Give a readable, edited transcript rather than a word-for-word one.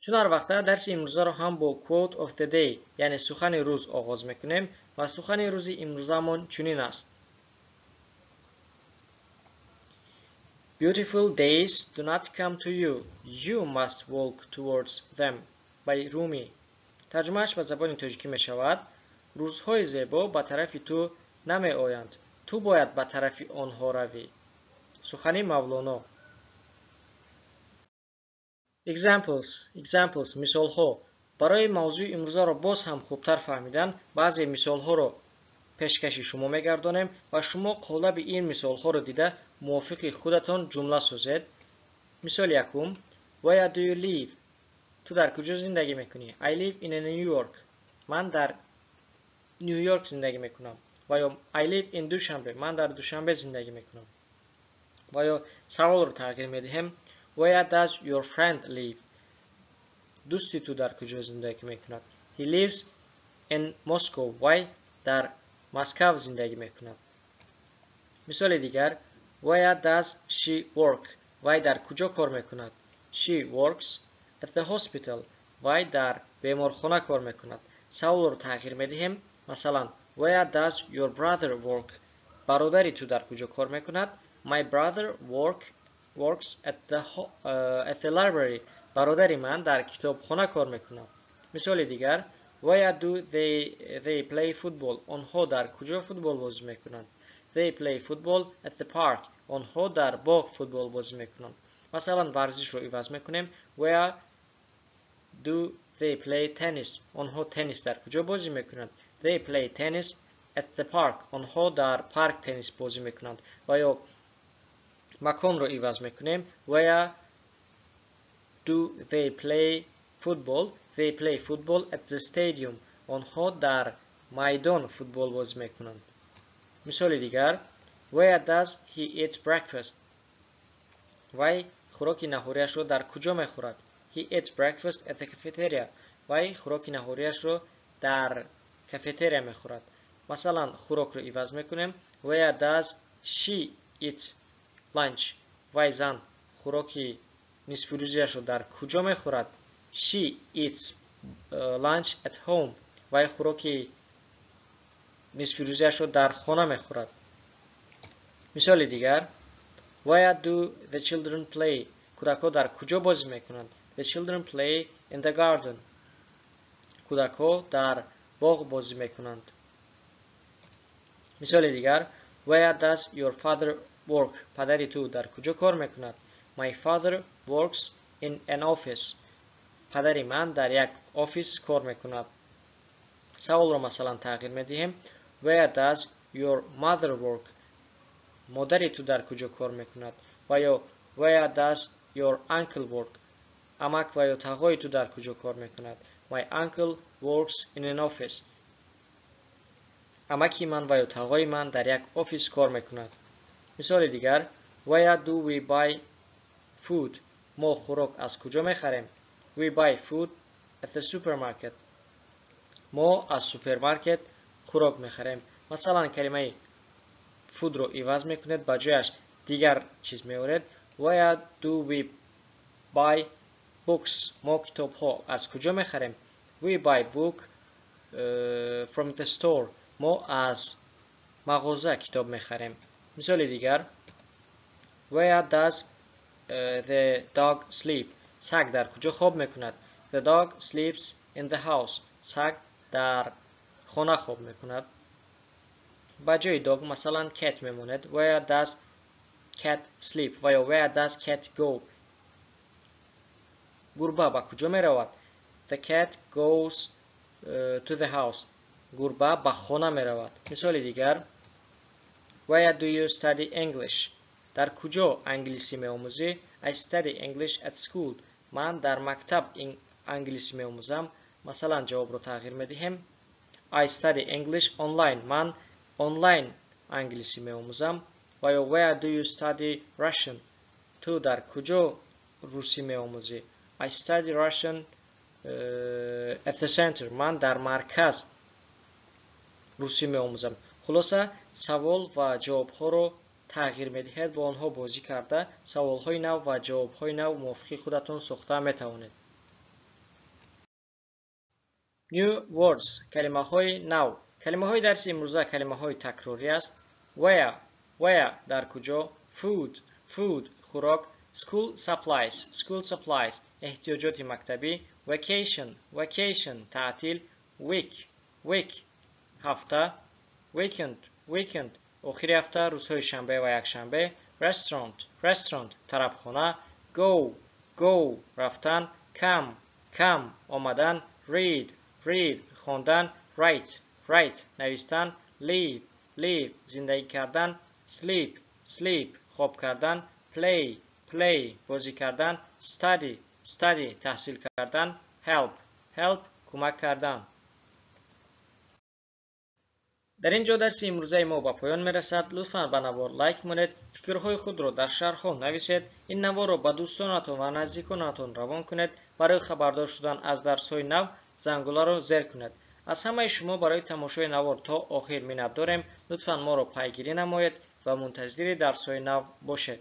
چون هر وقت درس امروزه رو هم با quote of the day یعنی سخن روز آغاز میکنیم و سخن روز امروزمون چنین است. Beautiful days do not come to you. You must walk towards them. by رومی. ترجمهش به زبان تاجیکی می شود: روزهای زیبا به طرف تو نمی آیند. تو باید به طرف آنها روی. سخن مولانا. Examples مثال ها. برای موضوع امروزه را باز هم خوبتر فهمیدن بعضی مثال ها را پیشکش شما میگردانیم و شما قالب این مثال ها را دیده موافق خودتان جمله سازید. مثال یکم: Where do you live? تو در کجا زندگی میکنی؟ I live in New York. من در نیویورک زندگی میکنم. و یا I live in دوشنبه. من در دوشنبه زندگی میکنم. و یا سوال رو تغییر میدهیم: Where does your friend live? دوستی تو در کجا زندگی میکند؟ He lives in Moscow. وی در مسکو زندگی میکند. مثال دیگر: Where does she work? وی در کجا کار میکند؟ She works at the hospital. وی در بیمارخانه کار میکند. سوال رو تغییر میدهیم. مثلا Where does your brother work? برادری تو در کجا کار میکند؟ My brother works at the library. برادری من در کتابخانه کار میکند. مثال دیگر: Where do they play football? آنها در کجا فوتبال بازی میکنند؟ They play football at the park. آنها در باغ فوتبال بازی میکنند. مثلا ورزش رو عوض میکنیم: Where do they play tennis? آنها تنیس در کجا بازی میکنند؟ They play tennis at the park. آنها در پارک تنیس بازی میکنند. و یا مکان رو عوض میکنیم: Where do they play football? They play football at the stadium. آنها در میدان فوتبال بازی میکنند. مثال دیگر: Where does he eat breakfast? وی خوراک نهاریش رو در کجا میخورد؟ He eats breakfast at the cafeteria. وی خوراک نهاریش رو در کافتریا میخورد. مثلا خوراک رو عوض میکنیم: Where does she eat lunch? وی زن خوراک نصف روزیش رو در کجا میخورد؟ She eats lunch at home. وی خوراک نصف روزیش رو در خانه میخورد. مثال دیگر: Where do the children play? کودک‌ها در کجا بازی میکنند؟ The children play in the garden. کودک‌ها در باغ بازی میکنند. مثال دیگر: Where does your father work? پدری تو در کجا کار میکند؟ My father works in an office. پدری من در یک آفیس کار میکند. سوال رو مثلا تغییر میدیم: Where does your mother work? مادری تو در کجا کار میکند؟ و یا Where does your uncle work? عمک و یا تقای تو در کجا کار میکند؟ My uncle works in an office. عمکی من و یا تقای من در یک آفیس کار میکند. مثال دیگر: Where do we buy food? ما خوراک از کجا میخریم؟ We buy food at the supermarket. ما از سوپرمارکت خوراک میخریم. مثلا کلمه food رو عوض میکنید، با جایش دیگر چیز میورید: Where do we buy books? ما کتاب ها از کجا میخریم؟ We buy book from the store. ما از مغازه کتاب میخریم. مثال دیگر: Where does the dog sleep? سگ در کجا خواب میکند؟ The dog sleeps in the house. سگ در خانه خواب میکند. با جای dog مثلا cat میموند: Where does cat sleep? و یا Where does cat go? گربه با کجا میرود؟ The cat goes to the house. گربه با خانه میرود. مثال دیگر: Where do you study English? در کجا انگلیسی میآموزی؟ I study English at school. من در مکتب انگلیسی میآموزم. مثلا جواب رو تغییر میدیم: I study English online. من آنلاین انگلیسی میآموزم. و یا Where do you study Russian? تو در کجا روسی میآموزی؟ I study Russian at the center. من در مرکز روسی میآموزم. خلاصه سوال و جواب ها رو تغییر میدهید و آنها بازی کرده سوال های نو و جواب های نو موافق خودتون ساخته میتوانید. New words کلمه‌های نو. کلمه‌های درس امروزه کلمه‌های تکراری است. where در کجا. food خوراک. school supplies احتیاجات مکتبی. vacation تعطیل. week هفته. weekend آخر هفته روزهای شنبه و یکشنبه. restaurant طربخانه. go رفتن. come آمدن. read خواندن. write نوشتن. live زندگی کردن. sleep خواب کردن. play بازی کردن. study تحصیل کردن. help کمک کردن. در اینجا درس امروزه ما به پایان میرسد. لطفاً به نوار لایک کنید. فکرهای خود را در شرح ها نویسید. این نوار را به دوستانتان و نزدیکانتان روان کنید. برای خبردار شدن از درس های نو زنگوله را زیر کنید. از همه شما برای تماشای نوار تا آخر منت داریم. لطفاً ما را پیگیری نمایید و منتظر درس های نو باشید.